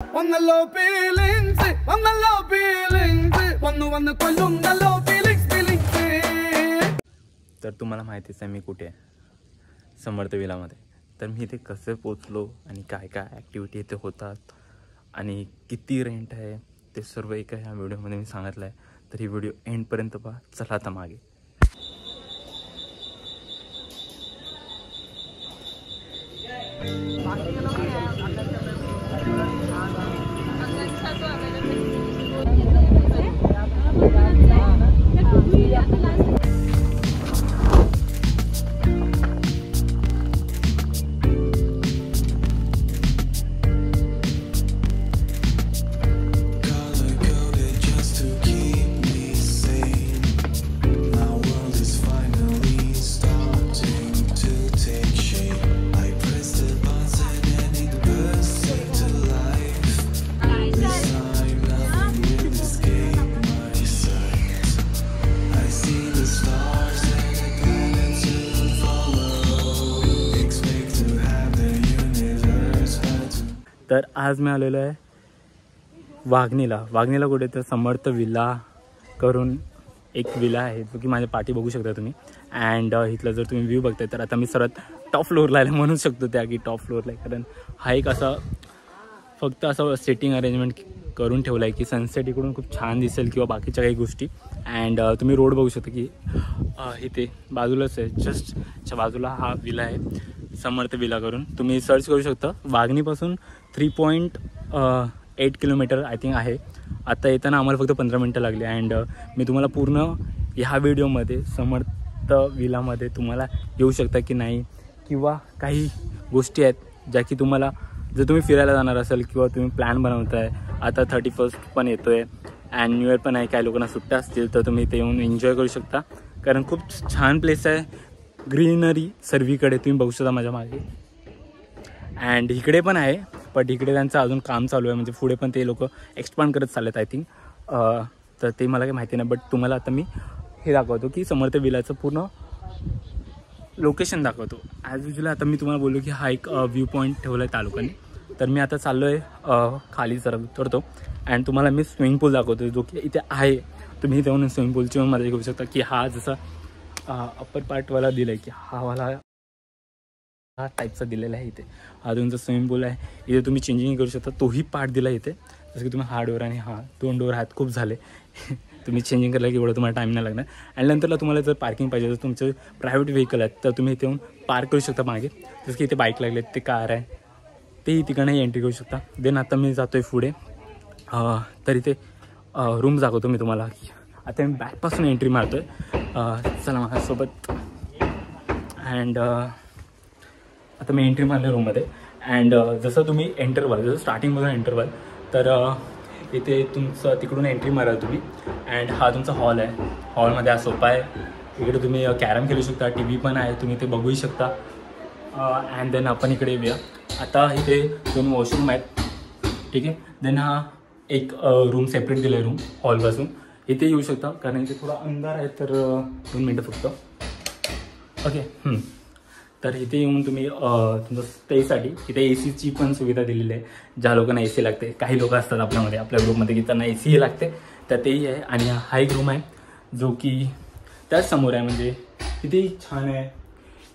तर तुम्हाला माहितीच आहे मी कुठे आहे, समर्थ विलामध्ये. तर मी इथे कसं पोचलो आणि काय काय ॲक्टिव्हिटी इथे होतात आणि किती रेंट आहे ते सर्व एका ह्या व्हिडिओमध्ये मी सांगितलं आहे. तर ही व्हिडिओ एंडपर्यंत पहा. चला आता मागे. तर आज मी आलेलो आहे वाघणीला. वाघणीला कुठे तर समर्थ विला करून एक विला आहे जो की माझ्या पाठी बघू शकता तुम्ही. अँड इथलं जर तुम्ही व्ह्यू बघताय तर आता मी सर्वात टॉप फ्लोअरला आहे म्हणू शकतो त्या की टॉप फ्लोअरला आहे, कारण हा एक असा फक्त असं सेटिंग अरेंजमेंट करून ठेवलं आहे की सनसेट इकडून खूप छान दिसेल किंवा बाकीच्या काही गोष्टी. अँड तुम्ही रोड बघू शकता की इथे बाजूलाच आहे, जस्टच्या बाजूला हा विला आहे समर्थ विला करून. तुम्ही सर्च करू शकता. वाघणीपासून 3.8 किलोमीटर आय थिंक आहे. आता येताना आम्हाला फक्त 15 मिनटं लागली. अँड मी तुम्हाला पूर्ण ह्या व्हिडिओमध्ये समर्थ विलामध्ये तुम्हाला येऊ शकता की नाही, किंवा काही गोष्टी आहेत ज्या की तुम्हाला जर तुम्ही फिरायला जाणार असाल किंवा तुम्ही प्लॅन बनवताय. आता 31st पण येतो आहे अँड न्यू इयर पण आहे, काही लोकांना सुट्ट्या असतील तर तुम्ही इथे येऊन एन्जॉय करू शकता, कारण खूप छान प्लेस आहे. ग्रीनरी सर्वीकडे तुम्ही बघू शकता माझ्या मागे. अँड इकडे पण आहे, बट इकडे त्यांचं अजून काम चालू आहे, म्हणजे पुढे पण ते लोक एक्सपांड करत चाललेत आय थिंक. तर ते मला काही माहिती नाही, बट तुम्हाला आता मी हे दाखवतो की समर्थ विलाचं पूर्ण लोकेशन दाखवतो. ॲज युजल आता मी तुम्हाला बोललो की हा एक व्ह्यू पॉईंट ठेवला आहे त्या लोकांनी. तर मी आता चाललो आहे खाली जरा उतरतो अँड तुम्हाला मी स्विमिंग पूल दाखवतो जो की इथे आहे. तुम्ही इथे येऊन स्विमिंग पूलची मजा घेऊ शकता की हा जसा अप्पर पार्टवाला दिला आहे की हा टाईपचा दिलेला आहे. इथे हा तुमचा स्विमिंग पूल आहे. इथे तुम्ही चेंजिंग करू शकता. तोही पार्ट दिला इथे, जसं की तुम्ही हा डोर आणि हा 2 डोर आहेत. खूप झाले तुम्ही चेंजिंग करायला की एवढं तुम्हाला टाईम नाही लागणार. आणि नंतरला तुम्हाला जर पार्किंग पाहिजे, जर तुमचं प्रायव्हेट व्हेकल आहेत तर तुम्ही इथे येऊन पार्क करू शकता मागे. जसं की इथे बाईक लागले, ते कार आहे, तेही तिकडनंही एंट्री करू शकता. देन आता मी जातो आहे पुढे. तर इथे रूम दाखवतो मी तुम्हाला. आता मी बॅकपासून एंट्री मारतो आहे. चला माझ्यासोबत. अँड आता मी एंट्री मारले रूममध्ये. अँड जसं तुम्ही एंटर व्हाल, जसं स्टार्टिंगमधून एंटर व्हाल तर इथे तुमचं तिकडून एंट्री माराल तुम्ही. अँड हा तुमचा हॉल आहे. हॉलमध्ये हा सोफा आहे. इकडे तुम्ही कॅरम खेळू शकता, टी व्ही पण आहे, तुम्ही ते बघूही शकता. अँड देन आपण इकडे येऊया. आता इथे 2 वॉशरूम आहेत, ठीक आहे. देन हा एक रूम सेपरेट दिला आहे रूम हॉलपासून. इथे येऊ शकता, कारण इथे थोडा अंधार आहे. तर 2 मिनटं फक्त. ओके. तर इथे येऊन तुम्ही तुमचं स्टेसाठी इथे ACची पण सुविधा दिलेली आहे. ज्या लोकांना AC लागते, काही लोक असतात आपल्यामध्ये आपल्या ग्रुपमध्ये की त्यांना AC लागते, तर तेही आहे. आणि हा एक रूम आहे जो की त्याच समोर आहे, म्हणजे इथेही छान आहे.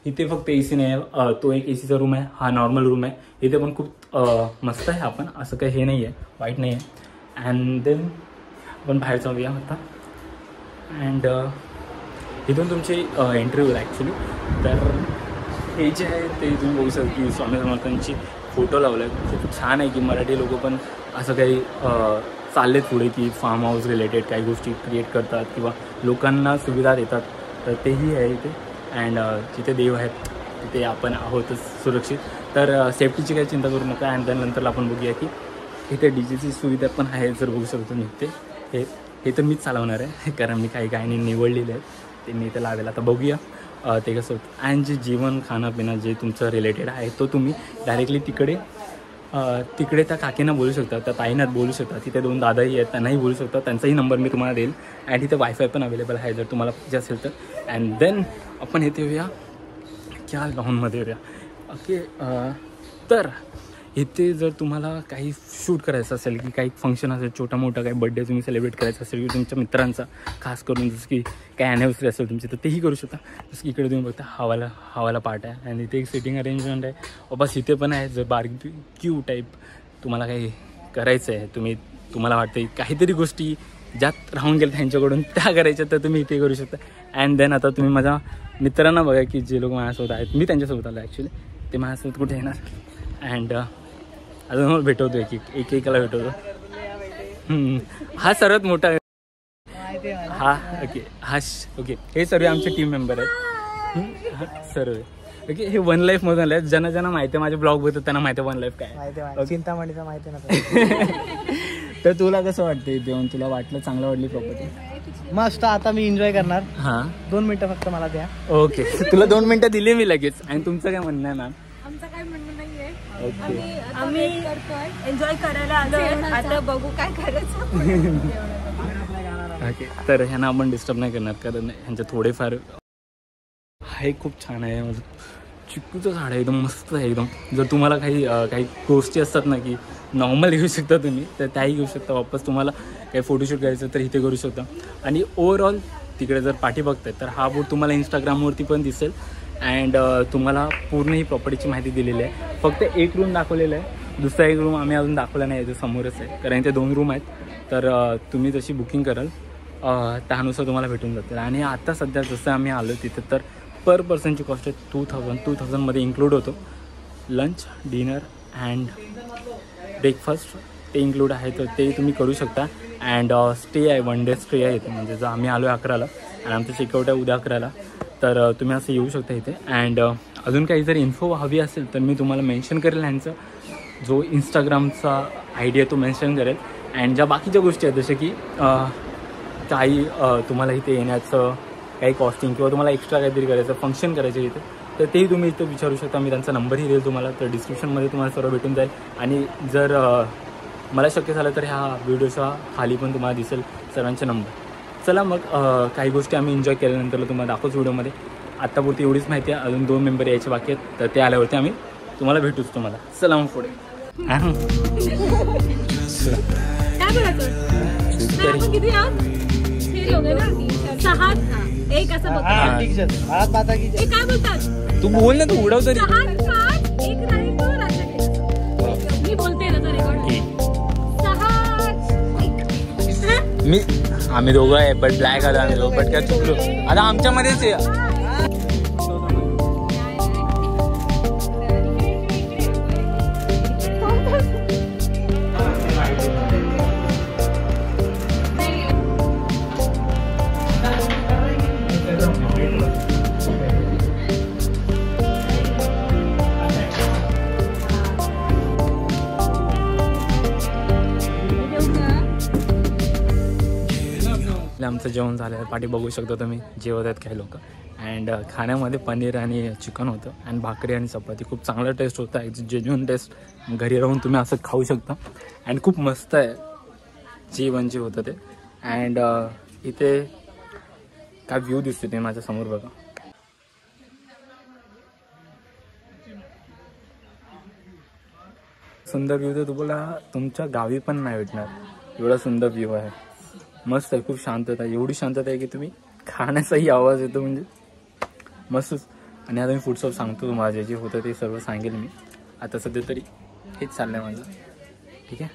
इथे फक्त AC नाही आहे, तो एक ACचा रूम आहे. हा नॉर्मल रूम आहे. इथे पण खूप मस्त आहे. आपण असं काही हे नाही आहे, वाईट नाही आहे. अँड देन आपण बाहेर जाऊया आता. अँड इथून तुमची एंट्री होईल ॲक्च्युली. तर हे जे आहे ते तुम्ही बघू शकता की स्वामी समर्थांची फोटो लावला आहे. खूप छान आहे की मराठी लोक पण असं काही चाललेत पुढे की फार्म हाऊस रिलेटेड काही गोष्टी क्रिएट करतात किंवा लोकांना सुविधा देतात. तर तेही आहे इथे. अँड जिथे देव आहेत तिथे आपण आहोतच सुरक्षित. तर सेफ्टीची काही चिंता करू नका. अँड नंतरला आपण बघूया की इथे DJची सुविधा पण आहे. जर बघू शकतो तुम्ही हे तर मीच चालवणार आहे, कारण मी काही गाणी निवडलेले आहेत ते मी इथे लावेल. आता बघूया ते कसं होतं. अँड जे जेवण खाणंपिणं जे तुमचं रिलेटेड आहे तो तुम्ही डायरेक्टली तिकडे त्या काकींना बोलू शकता, त्या ताईंना बोलू शकता. तिथे 2 दादाही आहेत, त्यांनाही बोलू शकता. त्यांचाही नंबर मी तुम्हाला देईल. अँड तिथे वायफाय पण अवेलेबल आहे जर तुम्हाला पाहिजे असेल तर. अँड देन आपण इथे येऊया क्या लॉनमध्ये येऊया. ओके. तर इथे जर तुम्हाला काही शूट करायचं असेल की काही फंक्शन असेल, छोटा मोठा काही बड्डे तुम्ही सेलिब्रेट करायचा असेल की तुमच्या मित्रांचा, खास करून जसं की काही ॲनिव्हर्सरी असेल तुमची, तर तेही करू शकता. जसं की इकडे तुम्ही बघता हवाला पार्ट आहे आणि इथे एक सिटिंग अरेंजमेंट आहे. बस इथे पण आहे. जर बार्बेक्यू टाईप तुम्हाला काही करायचं आहे, तुम्हाला वाटतं काहीतरी गोष्टी ज्यात राहून गेल्या त्यांच्याकडून त्या करायच्या, तर तुम्ही इथे करू शकता. अँड देन आता तुम्ही माझ्या मित्रांना बघा की जे लोक माझ्यासोबत आहेत, मी त्यांच्यासोबत आलो ॲक्च्युली, ते माझ्यासोबत कुठे येणार. अँड अजून मला भेटवतो एकेकाला भेटवतो. हा सर्वात मोठा हा ओके हे सर्व आमचे टीम मेंबर आहेत. सर्व ओके. हे वन लाईफ मधून आले. ज्यांना माहिती आहे माझे ब्लॉग बघतात त्यांना माहिती आहे वन लाईफ काय. चिंतामणीचं माहिती ना. तर तुला कसं वाटतं देऊन? तुला वाटलं चांगलं वाटली प्रॉपर्टी? मस्त. आता मी एन्जॉय करणार. हां 2 मिनिटं फक्त मला द्या. ओके. तुला 2 मिनिटं दिली मी लगेच. आणि तुमचं काय म्हणणं आहे मॅम? आमचं काय म्हणणं नाहीये. ओके. आम्ही करतोय एन्जॉय करायला आलो. आता बघू काय करायचं. ओके. तर ह्यांना आपण डिस्टर्ब नाही करणार कारण ह्यांच्या थोडेफार. हा एक खूप छान आहे. माझं चिक्कूचं झाड आहे, एकदम मस्त आहे एकदम. जर तुम्हाला काही गोष्टी असतात ना की नॉर्मल घेऊ शकता तुम्ही, तर त्याही घेऊ शकता. वापस तुम्हाला काही फोटोशूट करायचं तर इथे करू शकता. आणि ओव्हरऑल तिकडे जर पाठी बघताय तर हा बोर्ड तुम्हाला इंस्टाग्रामवरती पण दिसेल. अँड तुम्हाला पूर्ण ही प्रॉपर्टीची माहिती दिलेली आहे. फक्त एक रूम दाखवलेला आहे, दुसरा एक रूम आम्ही अजून दाखवला नाही, जो समोरच आहे. कारण इथे 2 रूम आहेत. तर तुम्ही जशी बुकिंग कराल त्यानुसार तुम्हाला भेटून जातील. आणि आता सध्या जसं आम्ही आलो तिथे तर पर पर्सनची कॉस्ट आहे 2000 इन्क्लूड होतो. लंच, डिनर अँड ब्रेकफास्ट ते इन्क्लूड आहे, तर ते तुम्ही करू शकता. अँड स्टे आहे, 1 डे स्टे आहे इथे. म्हणजे जर आम्ही आलो 11ला आणि आमचं चेकआउट आहे उद्या 11ला, तर तुम्ही असं येऊ शकता इथे. अँड अजून काही जर इन्फो हवी असेल तर मी तुम्हाला मेन्शन करेल ह्यांचा जो इंस्टाग्रामचा ID आहे तो मेन्शन करेल. अँड ज्या बाकीच्या गोष्टी आहेत जसे की काही तुम्हाला इथे येण्याचं काही कॉस्टिंग किंवा तुम्हाला एक्स्ट्रा काहीतरी करायचं, फंक्शन करायचं इथे, तर तेही तुम्ही इथे विचारू शकता. मी त्यांचा नंबरही देईल तुम्हाला, तर डिस्क्रिप्शनमध्ये तुम्हाला सर्व भेटून जाईल. आणि जर मला शक्य झालं तर ह्या व्हिडिओच्या खाली पण तुम्हाला दिसेल सर्वांचे नंबर. चला मग काही गोष्टी आम्ही एन्जॉय केल्यानंतर तुम्हाला दाखवतो व्हिडिओमध्ये. आत्तापुरती एवढीच माहिती आहे. अजून 2 मेंबर यायचे बाकी आहेत, तर ते आल्यावरती आम्ही तुम्हाला भेटूच. तुम्हाला चला मग पुढे. तू बोल ना, तू उडव तरी. आम्ही दोघं आहे बट ब्लॅक आता आम्ही दोघं, बट काय चुकलो आता आमच्यामध्येच आहे. आमचं जेवण झालं आहे. पाठी बघू शकता तुम्ही, जेवत आहेत काही लोक. अँड खाण्यामध्ये पनीर आणि चिकन होतं अँड भाकरी आणि चपाती. खूप चांगला टेस्ट होता, एक जेन्युइन टेस्ट. घरी राहून तुम्ही असं खाऊ शकता. अँड खूप मस्त आहे जेवण जे होतं ते. अँड इथे काय व्ह्यू दिसते ते माझ्यासमोर बघा. सुंदर व्ह्यू तर तुम्हाला तुमच्या गावी पण नाही भेटणार, एवढा सुंदर व्ह्यू आहे. मस्त आहे, खूप शांतता, एवढी शांतता आहे की तुम्ही खाण्याचाही आवाज येतो, म्हणजे मस्तच. आणि आता मी पुढचं सांगतो तुम्हाला, जे जे होतं ते सर्व सांगेल मी. आता सध्या तरी हेच चाललं आहे माझं. ठीक आहे.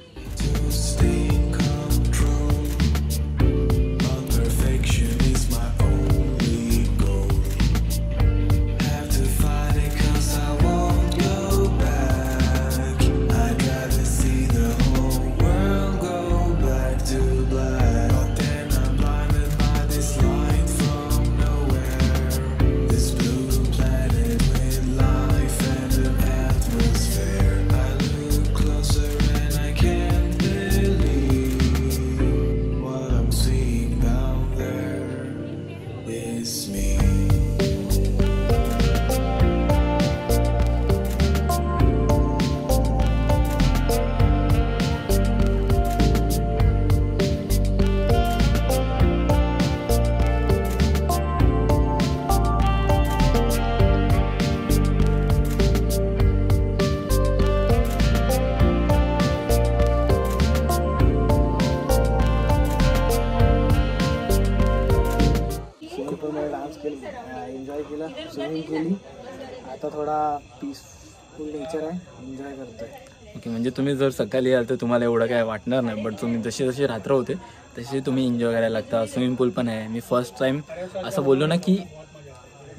आता थोडा पीसफुल नेचर आहे, एन्जॉय करतोय. ओके, म्हणजे तुम्ही जर सकाळी याल तर तुम्हाला एवढं काय वाटणार नाही, बट तुम्ही जसे जसे रात्र होते तसे तुम्ही एन्जॉय करायला लागता. स्विमिंग पूल पण आहे. मी फर्स्ट टाइम असं बोललो ना की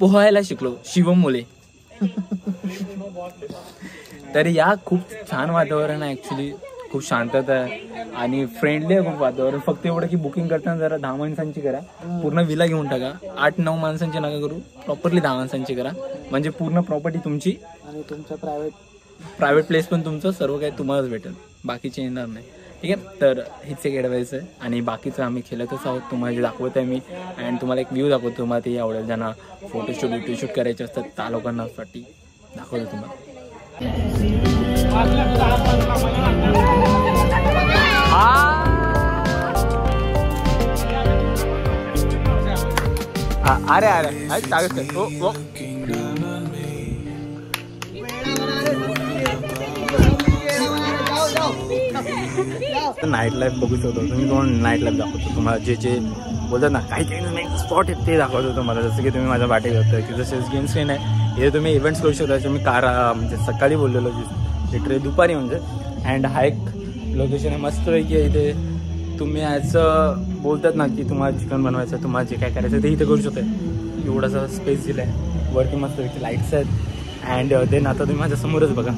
पोहायला शिकलो शिवम मुले. तर या खूप छान वातावरण आहे ॲक्च्युली, खूप शांतता आहे आणि फ्रेंडली आहे खूप वातावरण. फक्त एवढं की बुकिंग करताना जरा 10 माणसांची करा, पूर्ण विला घेऊन टाका. 8-9 माणसांची नका करू, प्रॉपरली 10 माणसांची करा, म्हणजे पूर्ण प्रॉपर्टी तुमची आणि तुमचं प्रायव्हेट प्लेस पण तुमचं, सर्व काही तुम्हालाच भेटेल, बाकीचे येणार नाही. ठीक आहे, तर हीच एक ॲडवाईस आहे. आणि बाकीचं आम्ही खेळतच आहोत, तुम्हाला जे दाखवत आहे मी. अँड तुम्हाला एक व्ह्यू दाखवतो, तुम्हाला ते आवडेल. ज्यांना फोटोशूट करायचे असतात त्या लोकांनासाठी दाखवतो तुम्हाला. अरे नाईट लाईफ बघू शकतो तुम्ही. तुम्हाला नाईट लाईफ दाखवतो, तुम्हाला जे जे बोलतात ना काही काही स्पॉट आहेत ते दाखवतो तुम्हाला. जसं की तुम्ही माझ्या वाटेत होतं की जसे गेम स्क्रीन आहे, हे तुम्ही इव्हेंट्स करू शकता. मी म्हणजे सकाळी बोललेलो लिटरली दुपारी म्हणजे. अँड हा एक लोकेशन आहे मस्तपैकी आहे. इथे तुम्ही ॲजं बोलतात ना की तुम्हाला चिकन बनवायचं, तुम्हाला जे काय करायचं ते इथे करू शकता. एवढासा स्पेस दिला आहे, वरती मस्तपैकी लाईट्स आहेत. अँड देन आता तुम्ही माझ्यासमोरच बघा,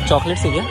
चॉकलेट्स है क्या?